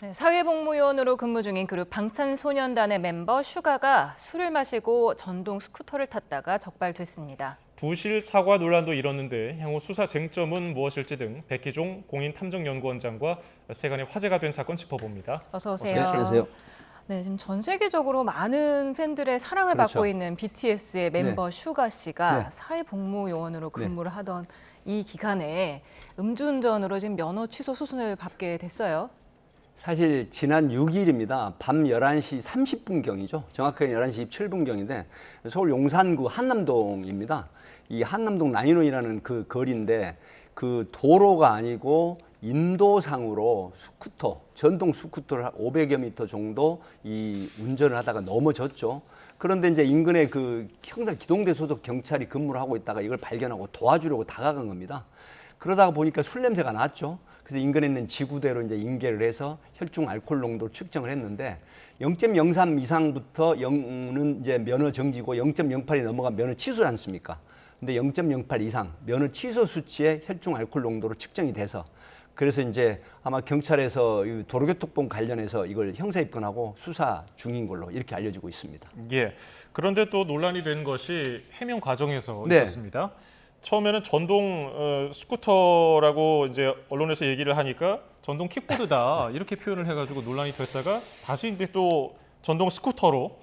네, 사회복무요원으로 근무 중인 그룹 방탄소년단의 멤버 슈가가 술을 마시고 전동 스쿠터를 탔다가 적발됐습니다. 부실 사과 논란도 일었는데 향후 수사 쟁점은 무엇일지 등 백희종 공인탐정연구원장과 세간의 화제가 된 사건 짚어봅니다. 어서 오세요. 네, 안녕하세요. 네, 지금 전 세계적으로 많은 팬들의 사랑을 그렇죠. 받고 있는 BTS의 멤버 슈가 씨가 네. 사회복무요원으로 근무를 하던 이 기간에 음주운전으로 지금 면허 취소 수순을 밟게 됐어요. 사실 지난 6일입니다. 밤 11시 30분경이죠. 정확하게 11시 27분경인데 서울 용산구 한남동입니다. 이 한남동 나인원이라는 그 거리인데 그 도로가 아니고 인도상으로 스쿠터, 전동 스쿠터를 500여 미터 정도 이 운전을 하다가 넘어졌죠. 그런데 이제 인근에 그 형사 기동대 소속 경찰이 근무를 하고 있다가 이걸 발견하고 도와주려고 다가간 겁니다. 그러다가 보니까 술 냄새가 났죠. 그래서 인근에 있는 지구대로 이제 인계를 해서 혈중 알코올 농도를 측정을 했는데 0.03 이상부터 0은 이제 면허 정지고 0.08이 넘어가면 면허 취소지 않습니까? 근데 0.08 이상 면허 취소 수치의 혈중 알코올 농도로 측정이 돼서 그래서 이제 아마 경찰에서 도로교통법 관련해서 이걸 형사 입건하고 수사 중인 걸로 이렇게 알려지고 있습니다. 예. 그런데 또 논란이 된 것이 해명 과정에서 네. 있었습니다. 처음에는 전동 스쿠터라고 이제 언론에서 얘기를 하니까 전동 킥보드다 이렇게 표현을 해가지고 논란이 됐다가 다시 이제 또 전동 스쿠터로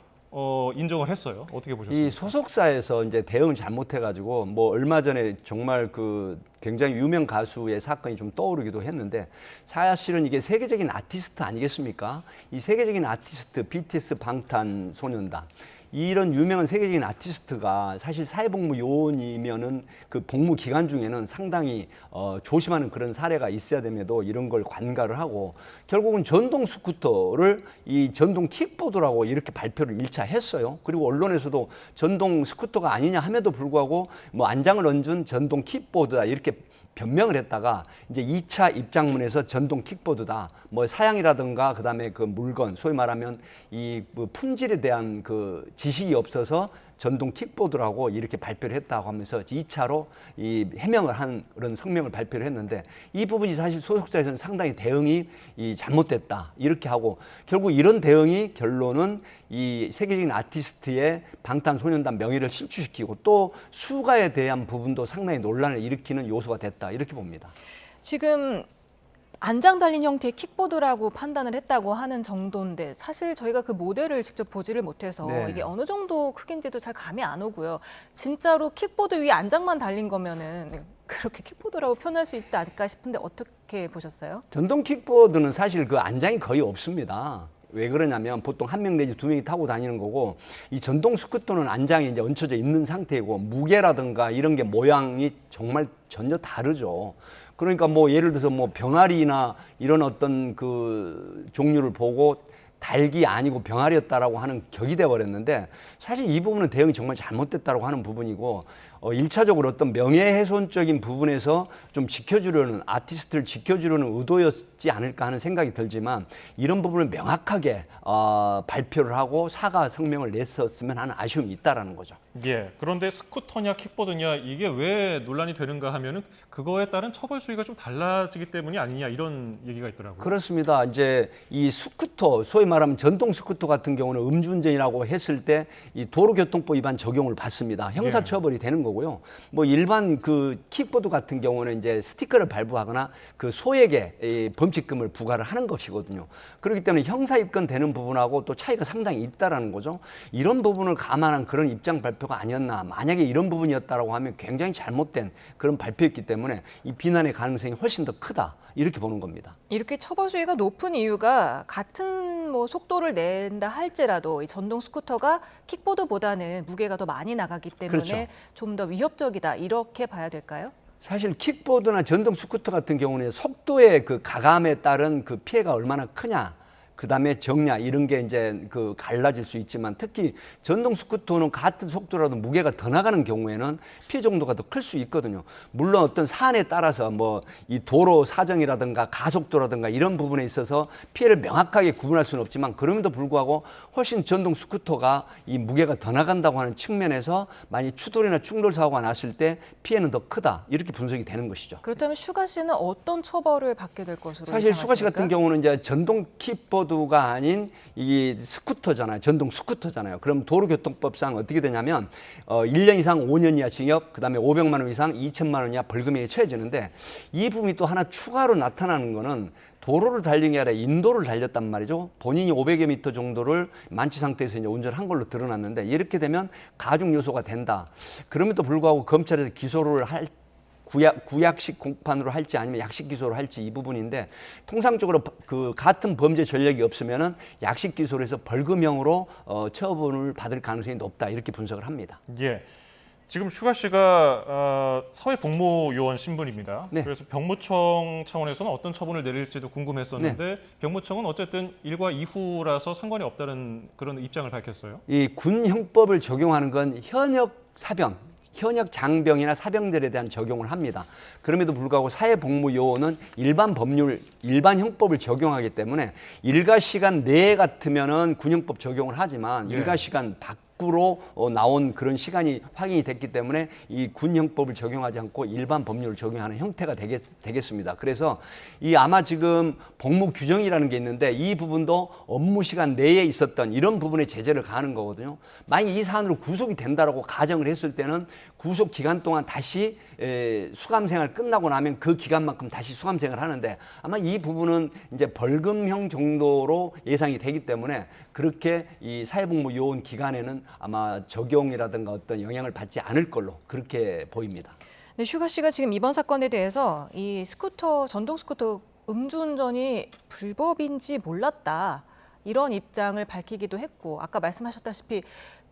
인정을 했어요. 어떻게 보셨습니까? 이 소속사에서 이제 대응을 잘못해가지고 뭐 얼마 전에 정말 그 굉장히 유명 가수의 사건이 좀 떠오르기도 했는데 사실은 이게 세계적인 아티스트 아니겠습니까? 이 세계적인 아티스트 BTS 방탄소년단 이런 유명한 세계적인 아티스트가 사실 사회복무 요원이면은 그 복무 기간 중에는 상당히 조심하는 그런 사례가 있어야 됨에도 이런 걸 관가를 하고 결국은 전동 스쿠터를 이 전동 킥보드라고 이렇게 발표를 1차 했어요. 그리고 언론에서도 전동 스쿠터가 아니냐 함에도 불구하고 뭐 안장을 얹은 전동 킥보드다 이렇게 변명을 했다가 이제 2차 입장문에서 전동 킥보드다. 뭐 사양이라든가 그다음에 그 물건 소위 말하면 이 품질에 대한 그 지식이 없어서 전동 킥보드라고 이렇게 발표를 했다고 하면서 2차로 이 해명을 한 그런 성명을 발표를 했는데 이 부분이 사실 소속사에서는 상당히 대응이 잘못됐다 이렇게 하고 결국 이런 대응이 결론은 이 세계적인 아티스트의 방탄소년단 명예를 실추시키고 또 수가에 대한 부분도 상당히 논란을 일으키는 요소가 됐다 이렇게 봅니다. 지금 안장 달린 형태의 킥보드라고 판단을 했다고 하는 정도인데 사실 저희가 그 모델을 직접 보지를 못해서 네. 이게 어느 정도 크기인지도 잘 감이 안 오고요. 진짜로 킥보드 위에 안장만 달린 거면은 그렇게 킥보드라고 표현할 수 있지 않을까 싶은데 어떻게 보셨어요? 전동 킥보드는 사실 그 안장이 거의 없습니다. 왜 그러냐면 보통 한 명 내지 두 명이 타고 다니는 거고 이 전동 스쿠터는 안장이 이제 얹혀져 있는 상태이고 무게라든가 이런 게 모양이 정말 전혀 다르죠. 그러니까 뭐 예를 들어서 뭐 병아리나 이런 어떤 그 종류를 보고 닭이 아니고 병아리였다라고 하는 격이 돼 버렸는데 사실 이 부분은 대응이 정말 잘못됐다고 하는 부분이고 1차적으로 어떤 명예훼손적인 부분에서 좀 지켜주려는 아티스트를 지켜주려는 의도였지 않을까 하는 생각이 들지만 이런 부분을 명확하게 발표를 하고 사과 성명을 냈었으면 하는 아쉬움이 있다라는 거죠. 예. 그런데 스쿠터냐 킥보드냐 이게 왜 논란이 되는가 하면은 그거에 따른 처벌 수위가 좀 달라지기 때문이 아니냐 이런 얘기가 있더라고요. 그렇습니다. 이제 이 스쿠터, 소위 말하면 전동 스쿠터 같은 경우는 음주운전이라고 했을 때 이 도로교통법 위반 적용을 받습니다. 형사처벌이 되는 거고요. 뭐 일반 그 킥보드 같은 경우는 이제 스티커를 발부하거나 그 소액의 이 범칙금을 부과를 하는 것이거든요. 그렇기 때문에 형사 입건되는 부분하고 또 차이가 상당히 있다라는 거죠. 이런 부분을 감안한 그런 입장 발표가 아니었나. 만약에 이런 부분이었다라고 하면 굉장히 잘못된 그런 발표였기 때문에 이 비난의 가능성이 훨씬 더 크다. 이렇게 보는 겁니다. 이렇게 처벌 수위가 높은 이유가 같은 뭐 속도를 낸다 할지라도 이 전동 스쿠터가 킥보드보다는 무게가 더 많이 나가기 때문에 그렇죠. 좀 더 위협적이다 이렇게 봐야 될까요? 사실 킥보드나 전동 스쿠터 같은 경우는 속도의 그 가감에 따른 그 피해가 얼마나 크냐 그다음에 정량 이런 게 이제 그 갈라질 수 있지만 특히 전동 스쿠터는 같은 속도라도 무게가 더 나가는 경우에는 피해 정도가 더 클 수 있거든요. 물론 어떤 사안에 따라서 뭐 이 도로 사정이라든가 가속도라든가 이런 부분에 있어서 피해를 명확하게 구분할 수는 없지만 그럼에도 불구하고 훨씬 전동 스쿠터가 이 무게가 더 나간다고 하는 측면에서 만약 추돌이나 충돌 사고가 났을 때 피해는 더 크다 이렇게 분석이 되는 것이죠. 그렇다면 슈가 씨는 어떤 처벌을 받게 될 것으로 사실 슈가 씨 같은 예상하십니까? 경우는 이제 전동 킥보드가 아닌 이 스쿠터잖아요. 전동 스쿠터잖아요. 그럼 도로교통법상 어떻게 되냐면 1년 이상 5년 이하 징역, 그다음에 500만 원 이상 2천만 원 이하 벌금에 처해지는데 이 부분이 또 하나 추가로 나타나는 거는 도로를 달린 게 아니라 인도를 달렸단 말이죠. 본인이 500여 미터 정도를 만취 상태에서 이제 운전한 걸로 드러났는데 이렇게 되면 가중 요소가 된다. 그럼에도 불구하고 검찰에서 기소를 할 구약식 공판으로 할지 아니면 약식 기소로 할지 이 부분인데 통상적으로 그 같은 범죄 전력이 없으면은 약식 기소로 해서 벌금형으로 처분을 받을 가능성이 높다 이렇게 분석을 합니다. 예. 지금 슈가 씨가 사회복무요원 신분입니다. 네. 그래서 병무청 차원에서는 어떤 처분을 내릴지도 궁금했었는데 병무청은 어쨌든 일과 이후라서 상관이 없다는 그런 입장을 밝혔어요. 이 군 형법을 적용하는 건 현역 사병, 현역 장병이나 사병들에 대한 적용을 합니다. 그럼에도 불구하고 사회복무요원은 일반 법률, 일반 형법을 적용하기 때문에 일과 시간 내에 같으면은 군형법 적용을 하지만 예. 일과 시간 밖으로 나온 그런 시간이 확인이 됐기 때문에 이 군형법을 적용하지 않고 일반 법률을 적용하는 형태가 되겠습니다. 그래서 이 아마 지금 복무 규정이라는 게 있는데 이 부분도 업무 시간 내에 있었던 이런 부분에 제재를 가하는 거거든요. 만약 이 사안으로 구속이 된다라고 가정을 했을 때는 구속 기간 동안 다시 수감 생활 끝나고 나면 그 기간만큼 다시 수감 생활을 하는데 아마 이 부분은 이제 벌금형 정도로 예상이 되기 때문에 그렇게 이 사회복무 요원 기간에는 아마 적용이라든가 어떤 영향을 받지 않을 걸로 그렇게 보입니다. 네, 슈가 씨가 지금 이번 사건에 대해서 이 스쿠터, 전동 스쿠터 음주운전이 불법인지 몰랐다 이런 입장을 밝히기도 했고 아까 말씀하셨다시피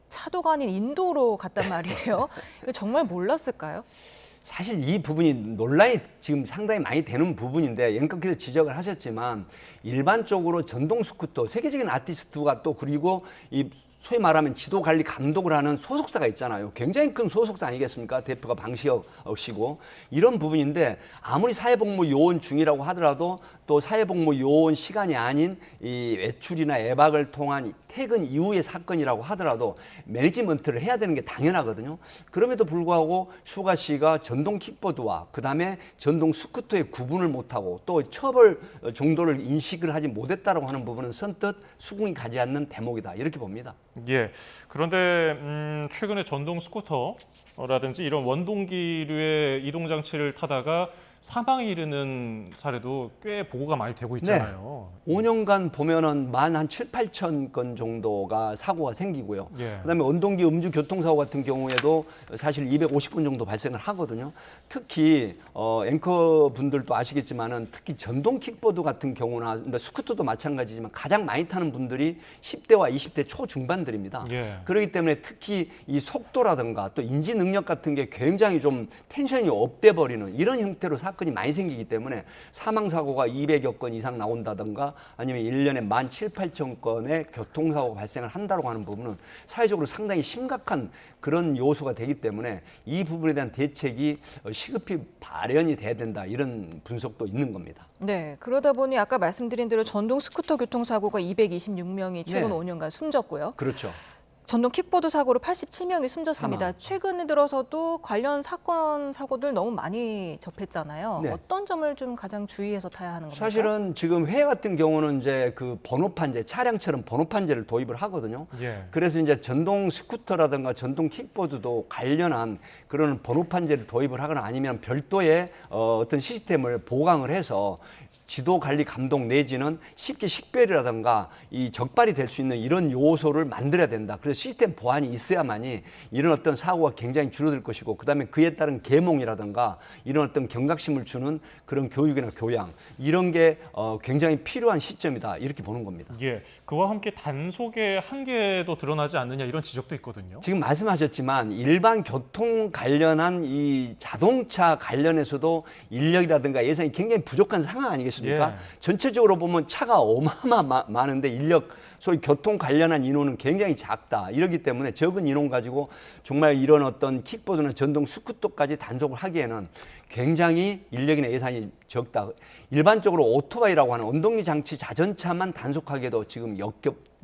차도가 아닌 인도로 갔단 말이에요. 이거 정말 몰랐을까요? 사실 이 부분이 논란이 지금 상당히 많이 되는 부분인데严哥께서 지적을 하셨지만 일반적으로 전동 스쿠터 세계적인 아티스트가 또 그리고 이 소위 말하면 지도 관리 감독을 하는 소속사가 있잖아요. 굉장히 큰 소속사 아니겠습니까? 대표가 방시혁 씨고 이런 부분인데 아무리 사회복무 요원 중이라고 하더라도 또 사회복무 요원 시간이 아닌 이 외출이나 외박을 통한 퇴근 이후의 사건이라고 하더라도 매니지먼트를 해야 되는 게 당연하거든요. 그럼에도 불구하고 슈가 씨가 전동 킥보드와 그다음에 전동 스쿠터의 구분을 못하고 또 처벌 정도를 인식을 하지 못했다라고 하는 부분은 선뜻 수긍이 가지 않는 대목이다 이렇게 봅니다. 예. 그런데 최근에 전동 스쿠터라든지 이런 원동기류의 이동 장치를 타다가 사망에 이르는 사례도 꽤 보고가 많이 되고 있잖아요. 5년간 보면은 한 7, 8천 건 정도가 사고가 생기고요. 예. 그다음에 원동기 음주 교통사고 같은 경우에도 사실 250건 정도 발생을 하거든요. 특히 앵커 분들도 아시겠지만은 특히 전동 킥보드 같은 경우나 스쿠터도 마찬가지지만 가장 많이 타는 분들이 10대와 20대 초중반들입니다. 예. 그렇기 때문에 특히 이 속도라든가 또 인지 능력 같은 게 굉장히 좀 텐션이 업돼 버리는 이런 형태로 사건이 많이 생기기 때문에 사망 사고가 200여 건 이상 나온다든가 아니면 1년에 17,8천 건의 교통사고가 발생을 한다고 하는 부분은 사회적으로 상당히 심각한 그런 요소가 되기 때문에 이 부분에 대한 대책이 시급히 발현이 돼야 된다 이런 분석도 있는 겁니다. 네, 그러다 보니 아까 말씀드린 대로 전동 스쿠터 교통사고가 226명이 최근 네. 5년간 숨졌고요. 그렇죠. 전동 킥보드 사고로 87명이 숨졌습니다. 사망. 최근에 들어서도 관련 사고들 너무 많이 접했잖아요. 네. 어떤 점을 좀 가장 주의해서 타야 하는 겁니까? 사실은 지금 해외 같은 경우는 이제 그 번호판제, 차량처럼 번호판제를 도입을 하거든요. 예. 그래서 이제 전동 스쿠터라든가 전동 킥보드도 관련한 그런 번호판제를 도입을 하거나 아니면 별도의 어떤 시스템을 보강을 해서 지도 관리 감독 내지는 쉽게 식별이라든가 이 적발이 될 수 있는 이런 요소를 만들어야 된다. 그래서 시스템 보안이 있어야만이 이런 어떤 사고가 굉장히 줄어들 것이고 그다음에 그에 따른 계몽이라든가 이런 어떤 경각심을 주는 그런 교육이나 교양 이런 게 굉장히 필요한 시점이다. 이렇게 보는 겁니다. 예. 그와 함께 단속의 한계도 드러나지 않느냐 이런 지적도 있거든요. 지금 말씀하셨지만 일반 교통 관련한 이 자동차 관련해서도 인력이라든가 예산이 굉장히 부족한 상황 아니겠습니까? 아니겠습니까? 예. 전체적으로 보면 차가 많은데 인력, 소위 교통 관련한 인원은 굉장히 작다. 이렇기 때문에 적은 인원 가지고 정말 이런 어떤 킥보드나 전동 스쿠터까지 단속을 하기에는 굉장히 인력이나 예산이 적다. 일반적으로 오토바이라고 하는 원동기 장치 자전차만 단속하기에도 지금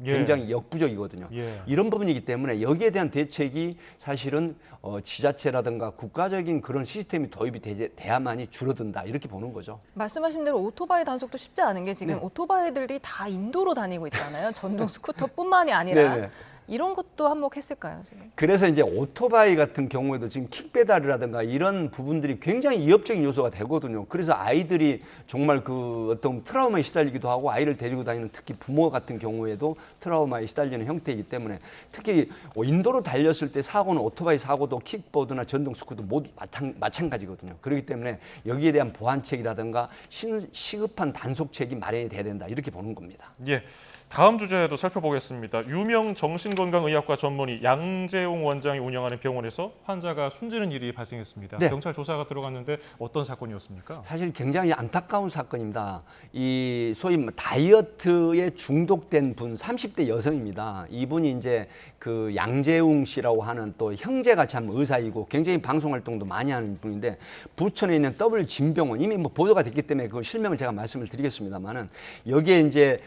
굉장히 역부족이거든요. 예. 이런 부분이기 때문에 여기에 대한 대책이 사실은 지자체라든가 국가적인 그런 시스템이 도입이 돼야만이 줄어든다 이렇게 보는 거죠. 말씀하신 대로 오토바이 단속도 쉽지 않은 게 지금 네. 오토바이들이 다 인도로 다니고 있잖아요. 전동 스쿠터뿐만이 아니라 네네. 이런 것도 한몫했을까요, 지금? 그래서 이제 오토바이 같은 경우에도 지금 킥배달이라든가 이런 부분들이 굉장히 위협적인 요소가 되거든요. 그래서 아이들이 정말 그 어떤 트라우마에 시달리기도 하고 아이를 데리고 다니는 특히 부모 같은 경우에도 트라우마에 시달리는 형태이기 때문에 특히 인도로 달렸을 때 사고는 오토바이 사고도 킥보드나 전동 스쿠터 모두 마찬가지거든요. 그렇기 때문에 여기에 대한 보완책이라든가 시급한 단속책이 마련이 돼야 된다 이렇게 보는 겁니다. 예. 다음 주제도 살펴보겠습니다. 유명 정신건강의학과 전문의 양재웅 원장이 운영하는 병원에서 환자가 숨지는 일이 발생했습니다. 네. 경찰 조사가 들어갔는데 어떤 사건이었습니까? 사실 굉장히 안타까운 사건입니다. 이 소위 다이어트에 중독된 분 30대 여성입니다. 이분이 이제 그 양재웅 씨라고 하는 또 형제가 참 의사이고 굉장히 방송 활동도 많이 하는 분인데 부천에 있는 W 진병원 이미 뭐 보도가 됐기 때문에 그 실명을 제가 말씀을 드리겠습니다만은 여기에 이제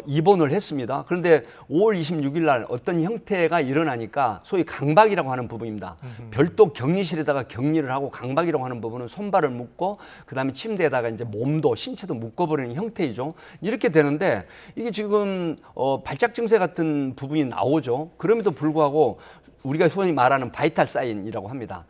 입원을 했습니다. 그런데 5월 26일 날 어떤 형태가 일어나니까 소위 강박이라고 하는 부분입니다. 별도 격리실에다가 격리를 하고 강박이라고 하는 부분은 손발을 묶고 그다음에 침대에다가 이제 몸도 신체도 묶어버리는 형태이죠. 이렇게 되는데 이게 지금 발작 증세 같은 부분이 나오죠. 그럼에도 불구하고 우리가 소위 말하는 바이탈 사인이라고 합니다.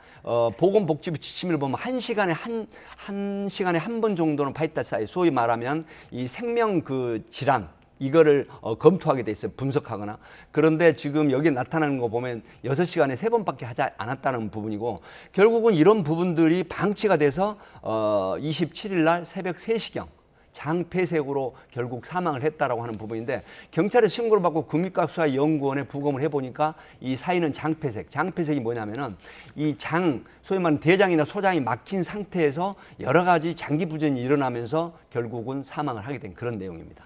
보건복지부 지침을 보면 한 시간에 한 번 정도는 바이탈 사인, 소위 말하면 이 생명 그 질환 이거를 검토하게 돼 있어요. 분석하거나. 그런데 지금 여기 나타나는 거 보면 6시간에 3번밖에 하지 않았다는 부분이고 결국은 이런 부분들이 방치가 돼서 27일 날 새벽 3시경 장폐색으로 결국 사망을 했다라고 하는 부분인데 경찰에 신고를 받고 국립과학수사연구원에 부검을 해보니까 이 사인은 장폐색. 장폐색이 뭐냐면은 이 소위 말하는 대장이나 소장이 막힌 상태에서 여러 가지 장기 부전이 일어나면서 결국은 사망을 하게 된 그런 내용입니다.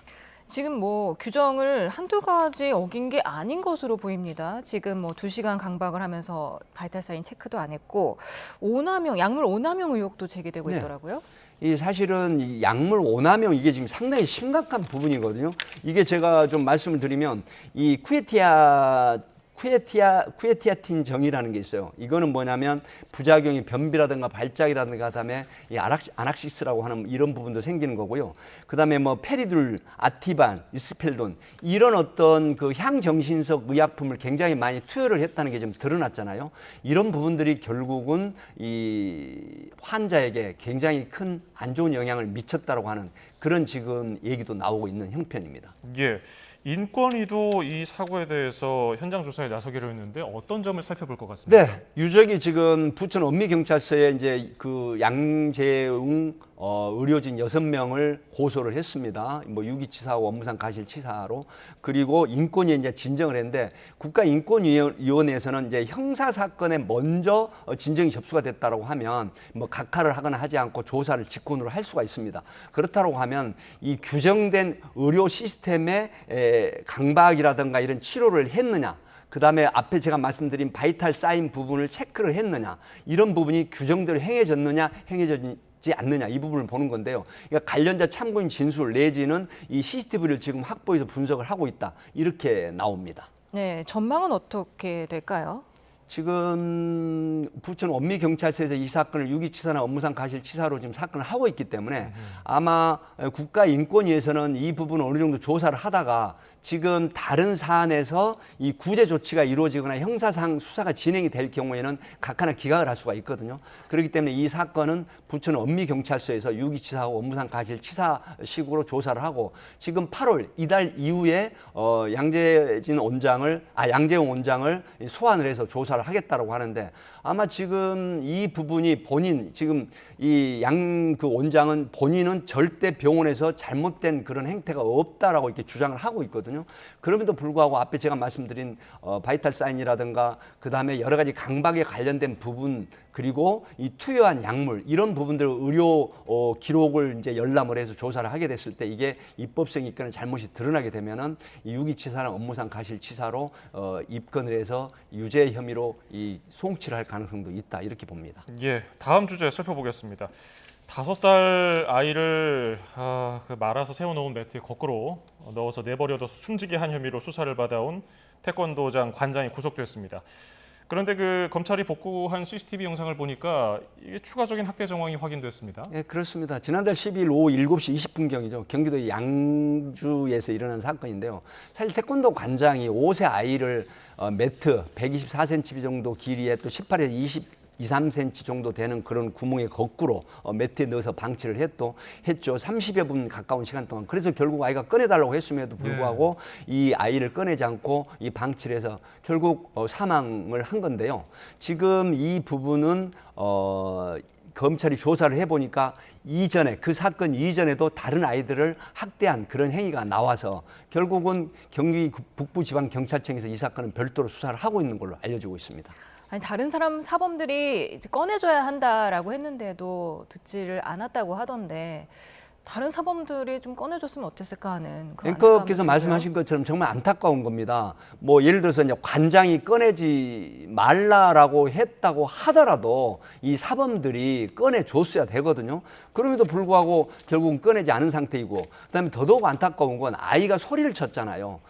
지금 뭐 규정을 한두 가지 어긴 게 아닌 것으로 보입니다. 지금 뭐 2시간 강박을 하면서 바이탈 사인 체크도 안 했고 약물 오남용 의혹도 제기되고 네. 있더라고요. 이 사실은 이 약물 오남용 이게 지금 상당히 심각한 부분이거든요. 이게 제가 좀 말씀을 드리면 이 쿠에티아틴 정이라는 게 있어요. 이거는 뭐냐면 부작용이 변비라든가 발작이라든가 그다음에 이 아낙시스라고 하는 이런 부분도 생기는 거고요. 그다음에 뭐 페리둘, 아티반, 이스펠돈 이런 어떤 그 향정신성 의약품을 굉장히 많이 투여를 했다는 게 좀 드러났잖아요. 이런 부분들이 결국은 이 환자에게 굉장히 큰 안 좋은 영향을 미쳤다라고 하는 그런 지금 얘기도 나오고 있는 형편입니다. 예. 인권위도 이 사고에 대해서 현장 조사에 나서기로 했는데 어떤 점을 살펴볼 것 같습니까? 네, 유족이 지금 부천 언미경찰서에 이제 그 양재웅 의료진 6명을 고소를 했습니다. 뭐 유기치사하고 업무상 과실치사로. 그리고 인권위에 이제 진정을 했는데 국가인권위원회에서는 이제 형사 사건에 먼저 진정이 접수가 됐다라고 하면 뭐 각하를 하거나 하지 않고 조사를 직권으로 할 수가 있습니다. 그렇다고 하면 이 규정된 의료 시스템의 강박이라든가 이런 치료를 했느냐, 그 다음에 앞에 제가 말씀드린 바이탈 사인 부분을 체크를 했느냐, 이런 부분이 규정대로 행해졌느냐, 행해졌지 않느냐, 이 부분을 보는 건데요. 그러니까 관련자 참고인 진술 내지는 이 CCTV를 지금 확보해서 분석을 하고 있다, 이렇게 나옵니다. 네, 전망은 어떻게 될까요? 지금 부천 원미경찰서에서 이 사건을 유기치사나 업무상 과실치사로 지금 사건을 하고 있기 때문에 아마 국가인권위에서는 이 부분을 어느 정도 조사를 하다가 지금 다른 사안에서 이 구제 조치가 이루어지거나 형사상 수사가 진행이 될 경우에는 각하나 기각을 할 수가 있거든요. 그렇기 때문에 이 사건은 부천 원미경찰서에서 유기치사하고 업무상 과실치사식으로 조사를 하고 지금 8월 이달 이후에 양재웅 원장을 소환을 해서 조사를 하겠다라고 하는데 아마 지금 이 부분이 지금 이 그 원장은 본인은 절대 병원에서 잘못된 그런 행태가 없다라고 이렇게 주장을 하고 있거든요. 그럼에도 불구하고 앞에 제가 말씀드린 바이탈 사인이라든가 그 다음에 여러 가지 강박에 관련된 부분 그리고 이 투여한 약물 이런 부분들 의료 기록을 이제 열람을 해서 조사를 하게 됐을 때 이게 입법성이 있거나 잘못이 드러나게 되면은 이 유기치사나 업무상 과실치사로 입건을 해서 유죄 혐의로 이 송치를 할 가능성도 있다 이렇게 봅니다. 예, 다음 주제 살펴보겠습니다. 5살 아이를 말아서 세워놓은 매트에 거꾸로 넣어서 내버려둬서 숨지게 한 혐의로 수사를 받아온 태권도장 관장이 구속됐습니다. 그런데 그 검찰이 복구한 CCTV 영상을 보니까 이게 추가적인 학대 정황이 확인됐습니다. 예, 그렇습니다. 지난달 10일 오후 7시 20분경이죠. 경기도 양주에서 일어난 사건인데요. 사실 태권도 관장이 5세 아이를 매트 124cm 정도 길이에 또 18에서 23cm 정도 되는 그런 구멍에 거꾸로 매트에 넣어서 방치를 했죠. 30여 분 가까운 시간 동안. 그래서 결국 아이가 꺼내달라고 했음에도 불구하고 이 아이를 꺼내지 않고 이 방치를 해서 결국 사망을 한 건데요. 지금 이 부분은 검찰이 조사를 해보니까 이전에 그 사건 이전에도 다른 아이들을 학대한 그런 행위가 나와서 결국은 경기 북부지방경찰청에서 이 사건은 별도로 수사를 하고 있는 걸로 알려지고 있습니다. 아니, 다른 사람 사범들이 이제 꺼내줘야 한다라고 했는데도 듣지를 않았다고 하던데 다른 사범들이 좀 꺼내줬으면 어땠을까 하는 그런 앵커께서 안타까움이 말씀하신 것처럼 정말 안타까운 겁니다. 뭐 예를 들어서 이제 관장이 꺼내지 말라라고 했다고 하더라도 이 사범들이 꺼내줬어야 되거든요. 그럼에도 불구하고 결국은 꺼내지 않은 상태이고 그다음에 더더욱 안타까운 건 아이가 소리를 쳤잖아요.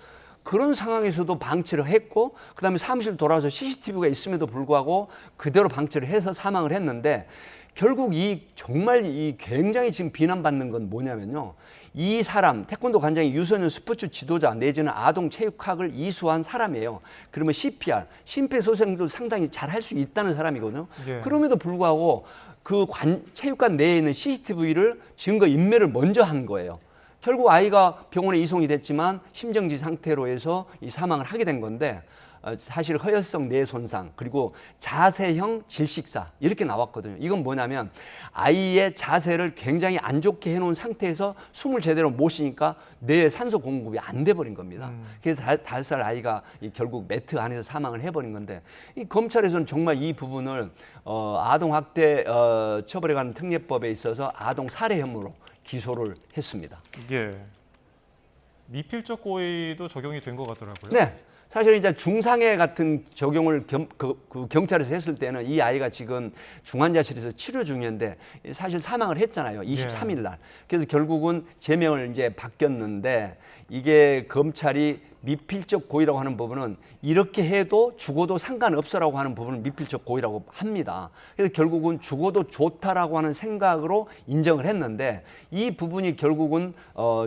그런 상황에서도 방치를 했고 그다음에 사무실 돌아와서 CCTV가 있음에도 불구하고 그대로 방치를 해서 사망을 했는데 결국 정말 굉장히 지금 비난받는 건 뭐냐면요. 이 사람 태권도 관장이 유소년 스포츠 지도자 내지는 아동 체육학을 이수한 사람이에요. 그러면 CPR, 심폐소생도 상당히 잘 할 수 있다는 사람이거든요. 예. 그럼에도 불구하고 그 체육관 내에 있는 CCTV를 증거 인멸을 먼저 한 거예요. 결국 아이가 병원에 이송이 됐지만 심정지 상태로 해서 이 사망을 하게 된 건데 사실 허혈성 뇌손상 그리고 자세형 질식사 이렇게 나왔거든요. 이건 뭐냐면 아이의 자세를 굉장히 안 좋게 해놓은 상태에서 숨을 제대로 못 쉬니까 뇌에 산소 공급이 안 돼버린 겁니다. 그래서 5살 아이가 결국 매트 안에서 사망을 해버린 건데 이 검찰에서는 정말 이 부분을 아동학대 처벌에 관한 특례법에 있어서 아동 살해 혐의로 기소를 했습니다. 예. 미필적 고의도 적용이 된 것 같더라고요. 네. 사실 이제 중상해 같은 적용을 경찰에서 했을 때는 이 아이가 지금 중환자실에서 치료 중이었는데 사실 사망을 했잖아요. 23일 날. 그래서 결국은 제명을 이제 바뀌었는데 이게 검찰이 미필적 고의라고 하는 부분은 이렇게 해도 죽어도 상관없어라고 하는 부분을 미필적 고의라고 합니다. 그래서 결국은 죽어도 좋다라고 하는 생각으로 인정을 했는데 이 부분이 결국은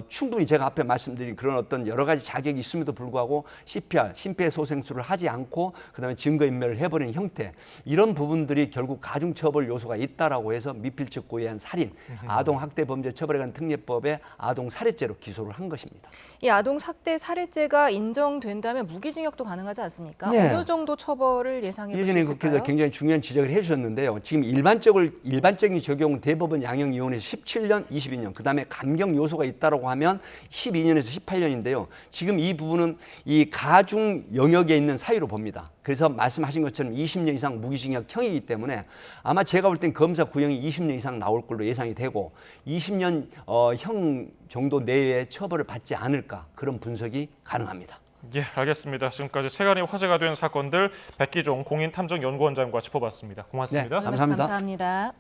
충분히 제가 앞에 말씀드린 그런 어떤 여러 가지 자격이 있음에도 불구하고 CPR, 심폐소생술을 하지 않고 그다음에 증거인멸을 해버리는 형태 이런 부분들이 결국 가중처벌 요소가 있다라고 해서 미필적 고의한 살인, 아동학대범죄 처벌에 관한 특례법에 아동살해죄로 기소를 한 것입니다. 이 아동학대 살해죄가 인정된다면 무기징역도 가능하지 않습니까? 네. 어느 정도 처벌을 예상해 볼 수 예전에 있을까요? 국회에서 굉장히 중요한 지적을 해주셨는데요. 지금 일반적인 적용 대법원 양형위원회에서 17년, 22년, 그다음에 감경 요소가 있다라고 하면 12년에서 18년인데요. 지금 이 부분은 이 가중 영역에 있는 사유로 봅니다. 그래서 말씀하신 것처럼 20년 이상 무기징역형이기 때문에 아마 제가 볼 땐 검사 구형이 20년 이상 나올 걸로 예상이 되고 20년 형 정도 내외의 처벌을 받지 않을까 그런 분석이 가능합니다. 예, 알겠습니다. 지금까지 세간의 화제가 된 사건들 백기종 공인탐정연구원장과 짚어봤습니다. 고맙습니다. 네, 감사합니다. 감사합니다.